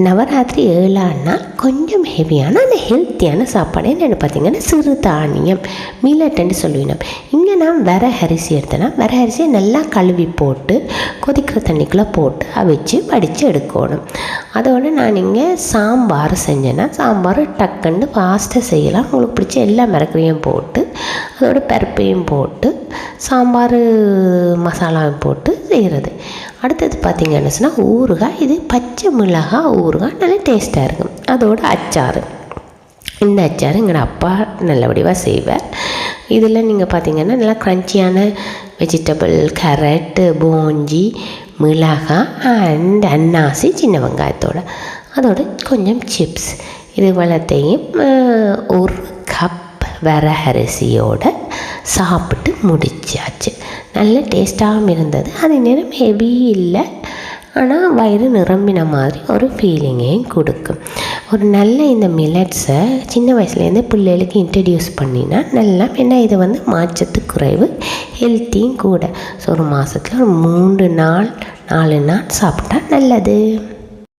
நவராத்திரி 7ஆம் நாள் கொஞ்சம் ஹெவியான அந்த ஹெல்த்தியான சாப்பாடு என்னென்னு பார்த்தீங்கன்னா சிறுதானியம் மில்லட்டுன்னு சொல்லுவினோம். இங்கே நான் அரிசி எடுத்தேன்னா அரிசியை நல்லா கழுவி போட்டு கொதிக்கிற தண்ணிக்குள்ளே போட்டு அவிச்சு வடித்து எடுக்கணும். அதோடு நான் இங்கே சாம்பார் செஞ்சேன்னா சாம்பார் டக்குன்னு ஃபாஸ்ட்டாக செய்யலாம். உங்களுக்கு பிடிச்ச எல்லா மிளகரையும் போட்டு அதோட பருப்பையும் போட்டு சாம்பார் மசாலாவும் போட்டு செய்கிறது. அடுத்தது பார்த்திங்கன்னு சொன்னால் ஊறுகாய். இது பச்சை மிளகாய் ஊறுகாய் நல்லா டேஸ்ட்டாக இருக்கும். அதோட அச்சார். இந்த அச்சார் எங்களோட அப்பா நல்ல வடிவாக செய்வார். இதில் நீங்கள் பார்த்திங்கன்னா நல்லா க்ரன்ச்சியான வெஜிடபிள், கேரட்டு, போஞ்சி, மிளகாய் அண்ட் அன்னாசி சின்ன வெங்காயத்தோடு அதோட கொஞ்சம் சிப்ஸ் இது வளத்தையும் ஒரு கப் அரிசியோடு சாப்பிட்டு முடிச்சாச்சு. நல்ல டேஸ்ட்டாகவும் இருந்தது. அதே நேரம் ஹெவி இல்லை, ஆனால் வயிறு நிரம்பின மாதிரி ஒரு ஃபீலிங்கையும் கொடுக்கும். ஒரு நல்ல இந்த மில்லட்ஸை சின்ன வயசுலேருந்து பிள்ளைகளுக்கு இன்ட்ரடியூஸ் பண்ணினா நல்லா. ஏன்னா இது மாச்சத்து குறைவு, ஹெல்த்தியும் கூட. ஸோ ஒரு மாதத்தில் ஒரு 3 நாள் 4 நாள் சாப்பிட்டா நல்லது.